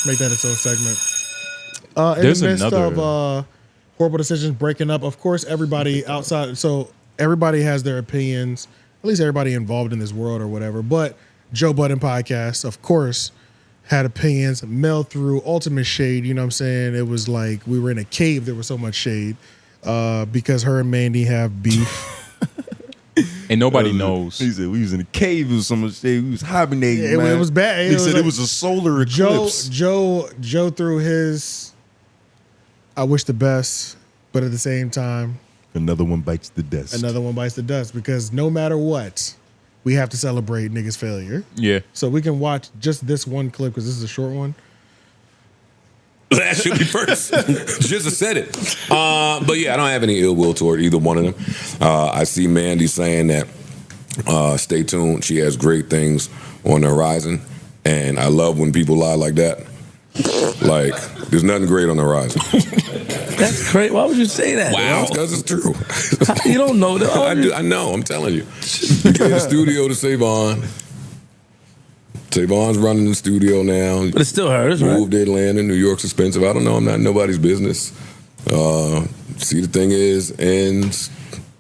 Make that its own segment. There's in the midst another of horrible decisions breaking up, of course, everybody outside. So everybody has their opinions. At least everybody involved in this world or whatever. But Joe Budden podcast, of course, had opinions. Mel threw ultimate shade. You know what I'm saying? It was like we were in a cave. There was so much shade because her and Mandy have beef. And nobody knows. He said we was in a cave. It was so much shade. We was hibernating. Yeah, man. It was bad. He said like, it was a solar eclipse. Joe threw his. I wish the best, but at the same time, another one bites the dust. Another one bites the dust because no matter what, we have to celebrate niggas' failure. Yeah. So we can watch just this one clip because this is a short one. That should be first. Just said it. But yeah, I don't have any ill will toward either one of them. I see Mandy saying that stay tuned. She has great things on the horizon. And I love when people lie like that. Like, there's nothing great on the horizon. That's great. Why would you say that? Wow. Because it's true. You don't know that. I know. I'm telling you. You get in the studio to Savon. Savon's running the studio now. But it's still hers, right? Moved to Atlanta. New York's expensive. I don't know. I'm not nobody's business. See, the thing ends.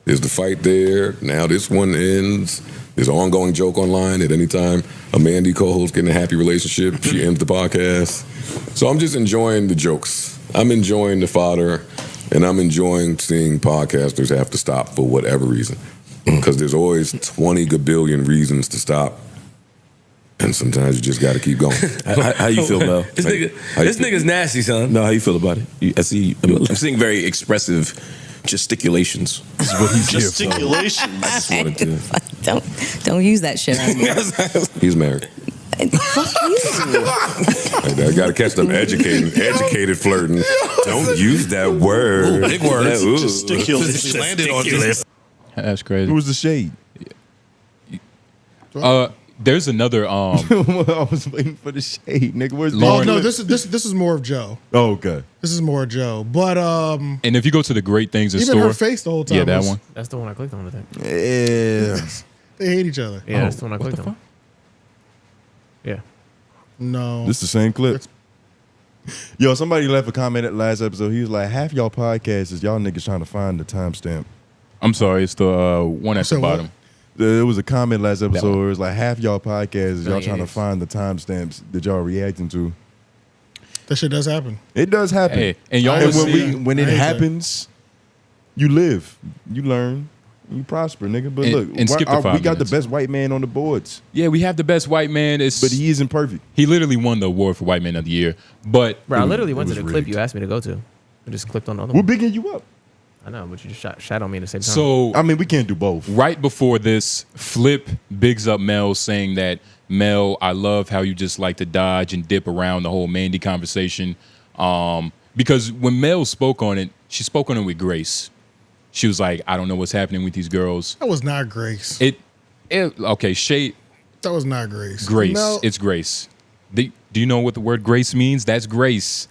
There's the fight there. Now this one ends. There's an ongoing joke online at any time a Mandy co-host getting a happy relationship, she ends the podcast. So I'm just enjoying the jokes. I'm enjoying the fodder, and I'm enjoying seeing podcasters have to stop for whatever reason. Because there's always 20 gabillion reasons to stop. And sometimes you just got to keep going. How you feel, Mel? This nigga's nasty, son. No, how you feel about it? I see. I'm seeing very expressive gesticulations. This is what he's gesticulations. I just wanted to. Don't use that shit on me. He's married. Fuck you. I got to catch them educated flirting. Don't use that word. Ooh, big words. Gesticulations. Landed on you. That's crazy. Who was the shade? There's another. I was waiting for the shade, nigga. Where's Oh no, this is more of Joe. Oh, okay. This is more Joe, but and if you go to the Great Things in even store, her face the whole time. yeah, that one. That's the one I clicked on. I think. Yeah. They hate each other. Yeah, that's the one I clicked on. Yeah. No. This the same clip. Yo, somebody left a comment at last episode. He was like, half y'all podcasts is y'all niggas trying to find the timestamp. I'm sorry, it's the one at the bottom. There was a comment last episode where it was like, half y'all podcasts is y'all trying to find the timestamps that y'all reacting to. That shit does happen. It does happen. Hey, and y'all when it happens, you live, you learn, you prosper, nigga. But look, we got the best white man on the boards. Yeah, we have the best white man. But he isn't perfect. He literally won the award for White Man of the Year. But bro, I literally went to the clip you asked me to go to. I just clicked on the other We're one. bigging you up. I know, but you just shot on me at the same time. So I mean, we can't do both. Right before this, Flip bigs up Mel, saying that Mel, I love how you just like to dodge and dip around the whole Mandy conversation. Because when Mel spoke on it, she spoke on it with grace. She was like, I don't know what's happening with these girls. That was not grace. Okay, Shay. That was not grace. Grace. Mel, it's grace. Do you know what the word grace means? That's grace.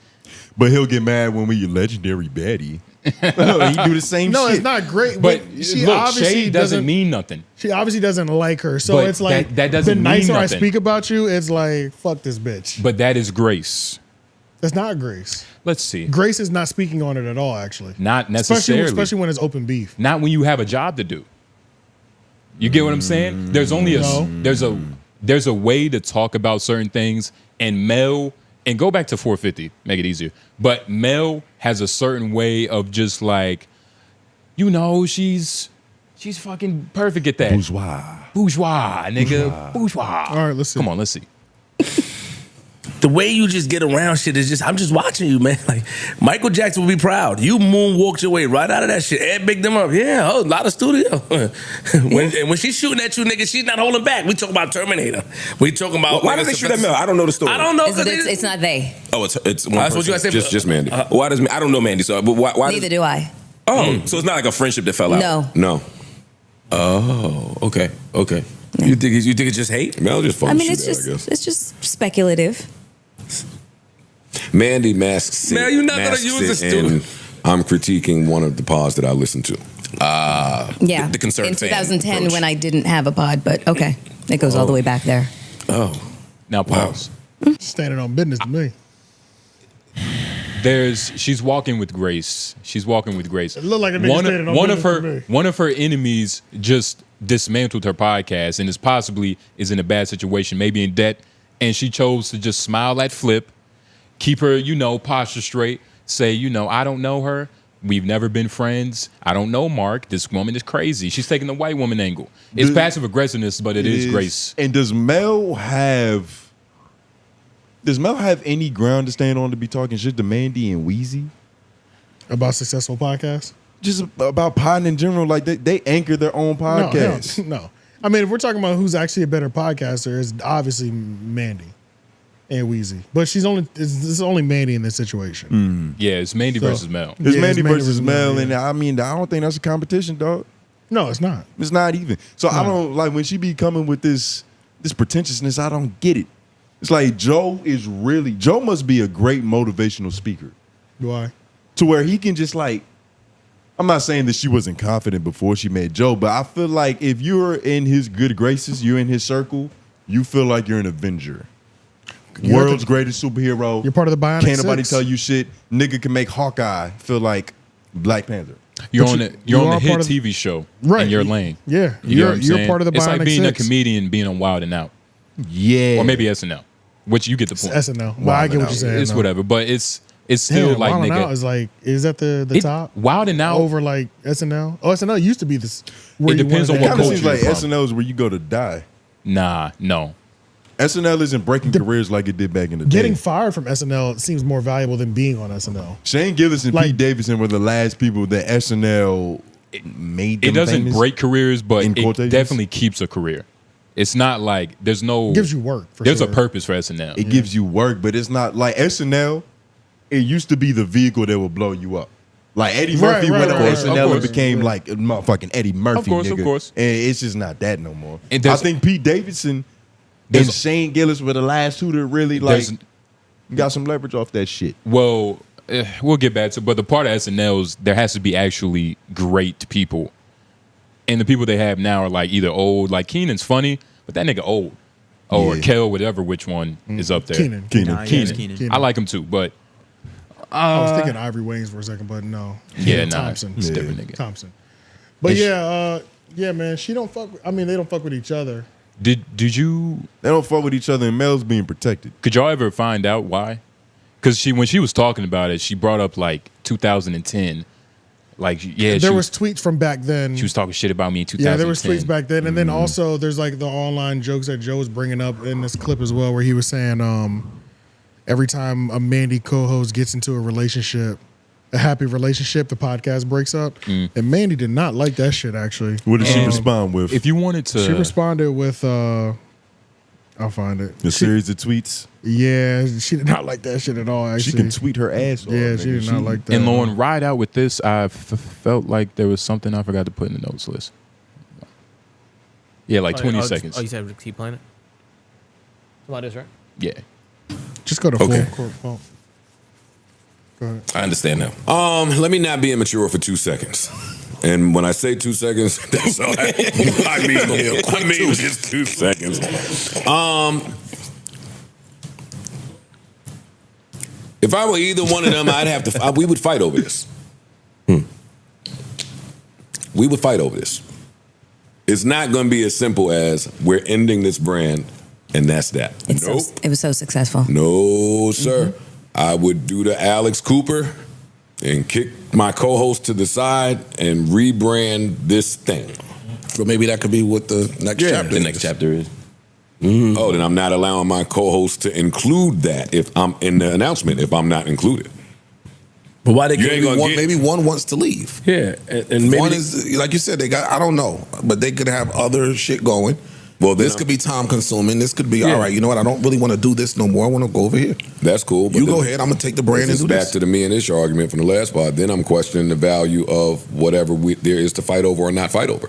But he'll get mad when we legendary baddie. He do the same shit. No, it's not great. But she look, obviously Shay doesn't mean nothing. She obviously doesn't like her. So But it's like, that doesn't the mean nicer I nothing. speak about you, it's like, fuck this bitch. But that is grace. That's not grace. Let's see. Grace is not speaking on it at all, actually. Not necessarily. Especially when it's open beef. Not when you have a job to do. You get what I'm saying? There's only there's a way to talk about certain things, and Mel, and go back to 450, make it easier. But Mel has a certain way of just like, you know, she's fucking perfect at that. Bourgeois, nigga. Bourgeois. All right, let's see. Come on, let's see. The way you just get around shit is just, I'm just watching you, man. Like, Michael Jackson would be proud. You moonwalked your way right out of that shit. Ed bigged them up. Yeah, a lot of studio. when she's shooting at you, nigga, she's not holding back. We talking about Terminator. We talking about... Why did they shoot at Mel? I don't know the story. I don't know. It's not they. Oh, it's one That's person. what you guys say. Just Mandy. Why does I don't know Mandy, so but why Neither do I. Oh, so it's not like a friendship that fell out. No. Oh, okay. No. You think it's just hate? Mel just fun I mean, shit I guess. it's just speculative. Mandy masks it. Man, you're not gonna use this, dude. And I'm critiquing one of the pods that I listen to. Yeah. The concerned in fan 2010 approach. when I didn't have a pod, but it goes all the way back there. Oh. Now pause. Standing on business to me. she's walking with grace. She's walking with grace. It looked like a nigga one of her enemies just dismantled her podcast and is in a bad situation, maybe in debt, and she chose to just smile at Flip, keep her, posture straight, say, I don't know her. We've never been friends. I don't know Mark. This woman is crazy. She's taking the white woman angle. It's passive aggressiveness, but it is grace. And does Mel have any ground to stand on to be talking shit to Mandy and Weezy? About successful podcasts? Just about pod in general. Like they anchor their own podcast. No. I mean, if we're talking about who's actually a better podcaster, it's obviously Mandy and Weezy. But this is only Mandy in this situation. Yeah, it's Mandy versus Mel. It's Mandy versus Mel, and I mean, I don't think that's a competition, dog. No, it's not. It's not even. So I don't like when she be coming with this pretentiousness. I don't get it. It's like Joe must be a great motivational speaker. Why? To where he can just like, I'm not saying that she wasn't confident before she met Joe, but I feel like if you're in his good graces, you're in his circle, you feel like you're an Avenger. World's greatest superhero. You're part of the Bionic Can't nobody Six. tell you shit. Nigga can make Hawkeye feel like Black Panther. You're on the hit TV show in your lane. Yeah. You know what I'm You're saying? part of the Bionic It's like being Six. a comedian being on Wild and Out. Yeah. Or maybe SNL, which you get the point. It's SNL. Well, I get what you're saying. It's whatever, but it's still Damn, like Wild 'N nigga. Out is like, is that the top? Wild and Out over like SNL? Oh, SNL used to be this. It depends on what Kind of culture seems like you're from. SNL is where you go to die. Nah, no. SNL isn't breaking careers like it did back in the day. Getting fired from SNL seems more valuable than being on SNL. Shane Gillis and Pete Davidson were the last people that SNL made them It doesn't famous. break careers, but In it quotations? definitely keeps a career. It's not like there's no. Gives you work. There's a purpose for SNL. It gives you work, but it's not like SNL. It used to be the vehicle that would blow you up. Like Eddie Murphy went on SNL and became like a motherfucking Eddie Murphy. Of course. And it's just not that no more. And I think Pete Davidson and Shane Gillis were the last two that really like got some leverage off that shit. Well, we'll get back to it, but the part of SNL is there has to be actually great people. And the people they have now are like either old, like Keenan's funny, but that nigga old. Or Kel, whatever, which one is up there. Keenan. I like him too, but I was thinking Ivory Wayans for a second, but no. Thompson. It's a different nigga. Thompson. But yeah, man, she don't fuck. They don't fuck with each other. Did you? They don't fuck with each other, and Mel's being protected. Could y'all ever find out why? Because when she was talking about it, she brought up like 2010. Like, there was tweets from back then. She was talking shit about me in 2010. Yeah, there was tweets back then, and then also there's like the online jokes that Joe was bringing up in this clip as well, where he was saying every time a Mandy co-host gets into a relationship, a happy relationship, the podcast breaks up, and Mandy did not like that shit. Actually, what did she respond with? If you wanted to, she responded with I'll find it. A series of tweets. Yeah, she did not like that shit at all. Actually, she can tweet her ass off. Yeah, she did not like that. And Lauren, ride out with this. I felt like there was something I forgot to put in the notes list. Yeah, like 20 seconds. Oh, you said keep playing it? About this, right? Yeah. Just go to full court. Go ahead. I understand now. Let me not be immature for 2 seconds. And when I say 2 seconds, that's all I mean just 2 seconds. If I were either one of them, I'd have to. We would fight over this. We would fight over this. It's not going to be as simple as we're ending this brand and that's that. Nope. It was so successful. No, sir. I would do the Alex Cooper and kick my co-host to the side and rebrand this thing. So maybe that could be what the next chapter. The next chapter is. Oh, then I'm not allowing my co-host to include that if I'm in the announcement. If I'm not included. But why they maybe one wants to leave. Yeah, and maybe one is like you said. They got. I don't know, but they could have other shit going. Well, this could be time consuming. This could be all right. You know what? I don't really want to do this no more. I want to go over here. That's cool. But you go ahead. I'm gonna take the brand and do back this. to the me and Ish argument from the last part. Then I'm questioning the value of whatever there is to fight over or not fight over.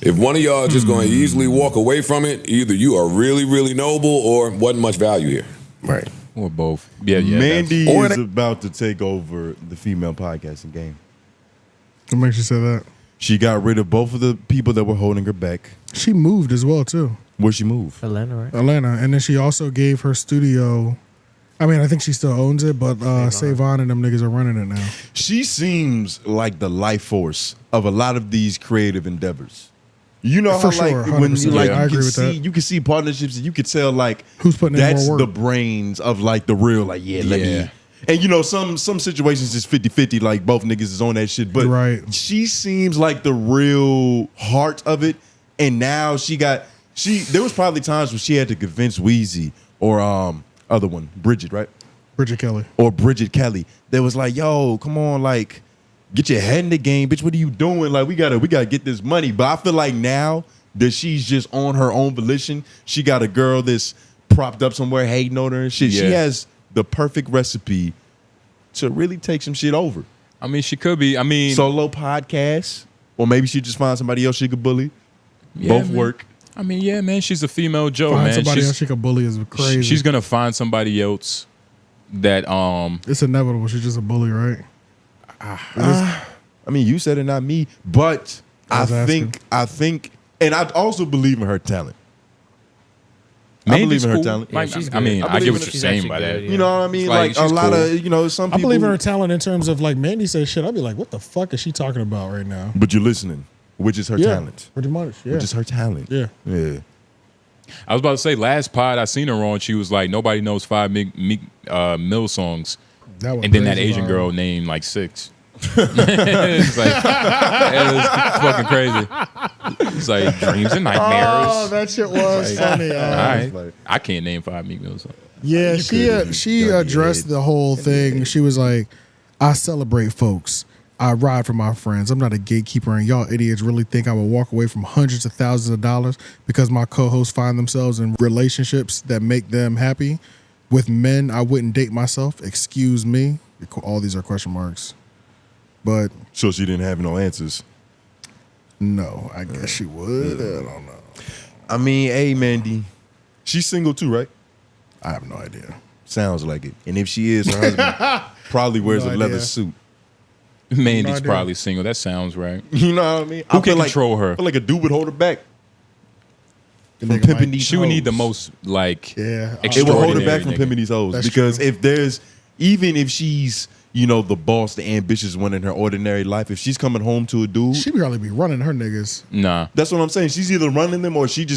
If one of y'all just going to easily walk away from it, either you are really, really noble or wasn't much value here. Right. Or both. Yeah. Mandy is about to take over the female podcasting game. What makes you say that? She got rid of both of the people that were holding her back. She moved as well too. Where'd she move? Atlanta, right? Atlanta, and then she also gave her studio I mean, I think she still owns it, but Savon and them niggas are running it now. She seems like the life force of a lot of these creative endeavors. You know how For sure, like when 100%. you like Yeah, I you agree can with see that. you can see partnerships and you could tell like Who's putting in that's more the work. brains of like the real like let me. And you know some situations is 50-50 like both niggas is on that shit, but Right. she seems like the real heart of it. And now there was probably times when she had to convince Weezy or other one Bridget, right? Bridget Kelly. Or Bridget Kelly. That was like, yo, come on, like, get your head in the game, bitch. What are you doing? Like, we gotta get this money. But I feel like now that she's just on her own volition, she got a girl that's propped up somewhere hating on her and shit. Yeah. She has the perfect recipe to really take some shit over. I mean, she could be. I mean, Solo podcast, or maybe she just find somebody else she could bully. Yeah, Both man. work. I mean, yeah, man. She's a female Joe, Find man. somebody She's, else she can bully is crazy. she's gonna find somebody else that It's inevitable. She's just a bully, right? I mean, you said it, not me. But I was think, and I also believe in her talent. I Mandy's believe in her cool. talent. Like, she's I good. mean, I I, believe get in what her- you're she's saying actually by good, that. yeah. You know what I mean? Like, Like a she's lot cool. of, you know, some I people. believe in her talent in terms of like Mandy says shit. I'd be like, what the fuck is she talking about right now? But you're listening, which is her Yeah, talent. pretty much. Yeah. Which is her talent. Yeah. Yeah. I was about to say last pod I seen her on. She was like, nobody knows 5 Mill songs, That one and then that crazy Asian viral. girl named like 6. It's like it was fucking crazy. It's like dreams and nightmares. Oh, that shit was funny. All right, I can't name 5 Meek Mill songs. Yeah, couldn't. she Dirty addressed head. the whole thing. She was like, I celebrate folks. I ride for my friends. I'm not a gatekeeper, and y'all idiots really think I will walk away from hundreds of thousands of dollars because my co-hosts find themselves in relationships that make them happy. With men, I wouldn't date myself. Excuse me. All these are question marks. But So she didn't have no answers. no, I guess she would. I don't know. I mean, hey, Mandy, she's single too, right? I have no idea. Sounds like it. And if she is, her husband probably wears No a leather idea. suit. Mandy's idea. probably single. That sounds right. You know what I mean? Who I feel can control her? I feel like a dude would hold her back. From nigga pimping might- these She would need the hoes. most like Yeah, It will hold her back extraordinary from nigga. pimping these hoes. That's Because true. if there's, even if she's, you know, the boss, the ambitious one in her ordinary life, if she's coming home to a dude, She probably be running her niggas. Nah. that's what I'm saying. She's either running them or she's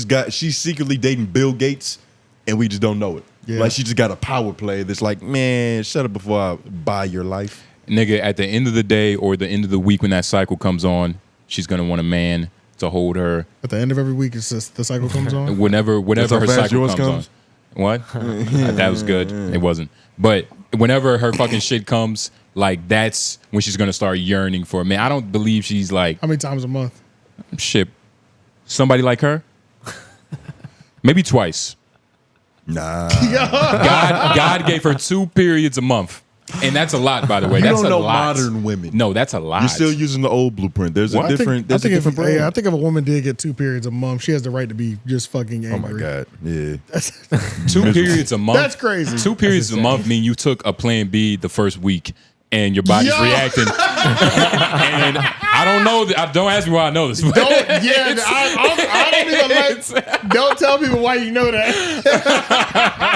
secretly dating Bill Gates and we just don't know it. Yeah. Like she just got a power play that's like, man, shut up before I buy your life. Nigga, at the end of the day or the end of the week when that cycle comes on, she's gonna want a man to hold her At the end of every week, it's just the cycle comes on. whenever how her fast cycle yours comes on. What? That was good. It wasn't. But whenever her fucking shit comes, like that's when she's gonna start yearning for a man. I don't believe she's like How many times a month? shit. Somebody like her? Maybe twice. Nah. God gave her 2 periods a month. And that's a lot, by the way. You That's don't a know lot. modern women. No, that's a lot. You're still using the old blueprint. There's a different I think if brand. I think if a woman did get 2 periods a month, she has the right to be just fucking angry. Oh my God. Yeah. 2 periods a month. That's crazy. 2 periods a month mean you took a Plan B the first week and your body's Yo! reacting. And I don't know. Don't ask me why I know this. but I don't even like. Don't tell people why you know that.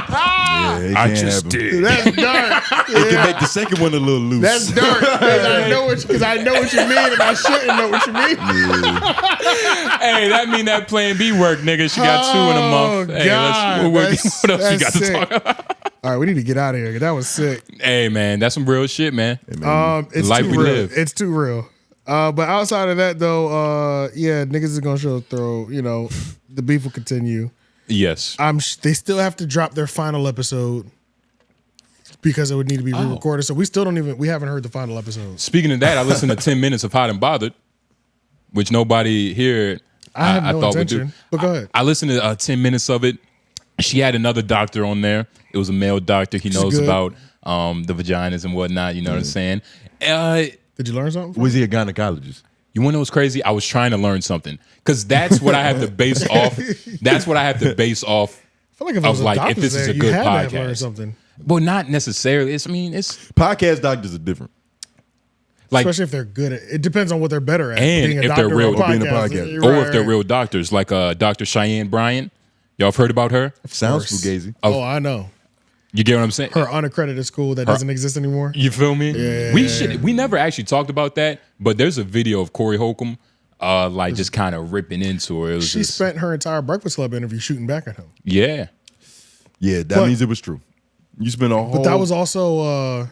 Yeah, it I can just happen. did. That's dark. It can make the second one a little loose. That's dark. Because I know what you mean, and I shouldn't know what you mean. Hey, that mean that Plan B work, nigga. She got 2 in a month. Hey, God, what else you that's got to sick. talk about? All right, we need to get out of here. 'Cause that was sick. Hey, man, that's some real shit, man. It's Life too we real. live. It's too real. But outside of that, though, yeah, niggas is gonna show throw. You know, the beef will continue. Yes. They still have to drop their final episode because it would need to be re-recorded. So we still we haven't heard the final episode. Speaking of that, I listened to 10 minutes of Hot and Bothered, which nobody here I have no thought would do. intention. But go ahead. I listened to 10 minutes of it. She had another doctor on there. It was a male doctor. He knows good. about the vaginas and whatnot. You know what I'm saying? Did you learn something? Was he a gynecologist? You want to know what's crazy? I was trying to learn something because that's what I have to base off. That's what I have to base off. I feel like if I was of a like, doctor if this is there, a you good had to have podcast. learned something. Well, not necessarily. It's Podcast doctors are different. like, Especially if they're good at it. Depends on what they're better at. And being a if doctor they're real- or being a podcast. or if they're real doctors, like Dr. Cheyenne Bryan. Y'all have heard about her? Sounds fugazi. Oh, I know. You get what I'm saying? her unaccredited school that doesn't exist anymore. You feel me? Yeah. We never actually talked about that, but there's a video of Corey Holcomb like just kind of ripping into her. It was She just, spent her entire Breakfast Club interview shooting back at him. yeah. Yeah, that But- means it was true. You spent a whole. But that was also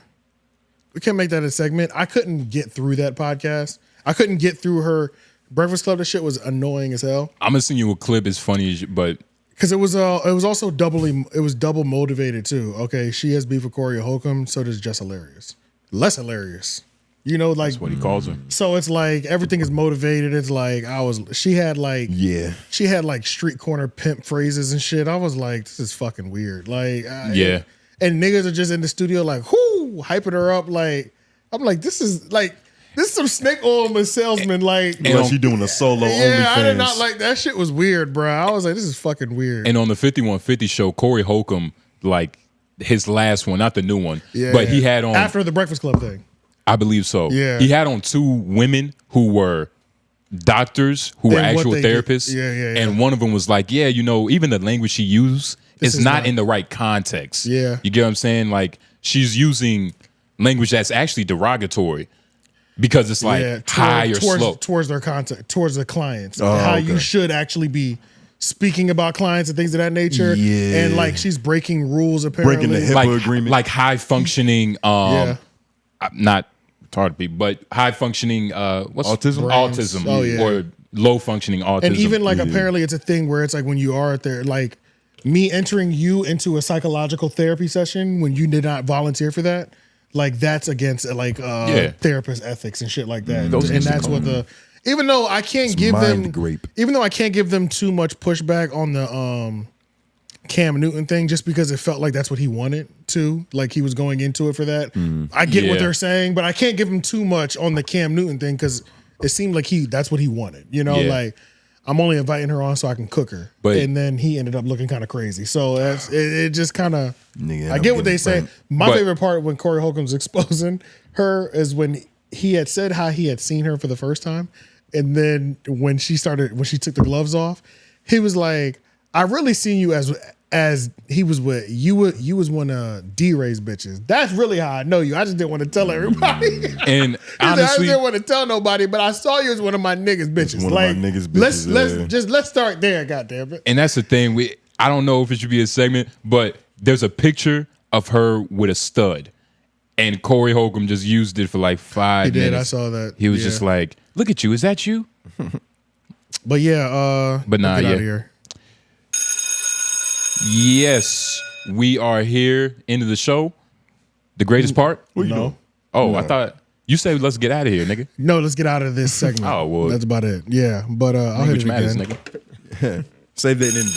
we can't make that a segment. I couldn't get through that podcast. I couldn't get through her Breakfast Club. That shit was annoying as hell. I'm gonna send you a clip. It's funny, but Because it was also double motivated too. Okay, she has beef with Corey Holcomb, so does Just Hilarious. Less hilarious. You know, like that's what he calls her. so it's like everything is motivated. It's like she had like street corner pimp phrases and shit. I was like, this is fucking weird. Like Yeah. and niggas are just in the studio like, whoo, hyping her up. Like, I'm like, this is some snake oil salesman. Like, Like she doing a solo yeah, I did OnlyFans. not like that shit was weird, bro. I was like, this is fucking weird. And on the 5150 show, Corey Holcomb, like his last one, not the new one, Yeah, but he had on, after the Breakfast Club thing. I believe so. Yeah. He had on 2 women who were doctors, who were And what actual they did. therapists. Yeah. And one of them was like, yeah, you know, even the language she used This is is not not- in the right context. Yeah. You get what I'm saying? Like she's using language that's actually derogatory because it's like high or slow. towards their content, towards the clients. Oh, how okay. you should actually be speaking about clients and things of that nature. Yeah. And like she's breaking rules apparently. Breaking the HIPAA agreement. Like high functioning, Yeah. not hard to be, but high functioning, what's Autism? autism, Oh, yeah. or low functioning autism. And even like apparently it's a thing where it's like when you are there, like me entering you into a psychological therapy session when you did not volunteer for that, like that's against like therapist ethics and shit like that. Those And things are that's what even though I can't give mind them grape. even though I can't give them too much pushback on the Cam Newton thing just because it felt like that's what he wanted to, like he was going into it for that. I get what Yeah. they're saying, but I can't give him too much on the Cam Newton thing because it seemed like that's what he wanted. You know, Yeah. like I'm only inviting her on so I can cook her. But- and then he ended up looking kind of crazy. So it just kind of Nigga, I I'm get what they getting say. burnt. My But- favorite part when Corey Holcomb's exposing her is when he had said how he had seen her for the first time. And then when she took the gloves off, he was like, I really seen you as he was with you was one of D-Ray's bitches. That's really how I know you. I just didn't want to tell everybody. And I honestly, didn't want to tell nobody, but I saw you as one of my niggas bitches. one of my niggas bitches, Let's start there, goddamn it. and that's the thing. I don't know if it should be a segment, but there's a picture of her with a stud, and Corey Holcomb just used it for like 5 He did. minutes. I saw that. He was Yeah. just like, "Look at you. Is that you?" But yeah, But nah, get out yeah. of here. Yes, we are here. End of the show. The greatest part. Where you No. going? Oh, I thought you said let's get out of here, nigga. No, let's get out of this segment. Oh, well. That's about it. Yeah, but I'll hit Language it matters, again. nigga. Save that in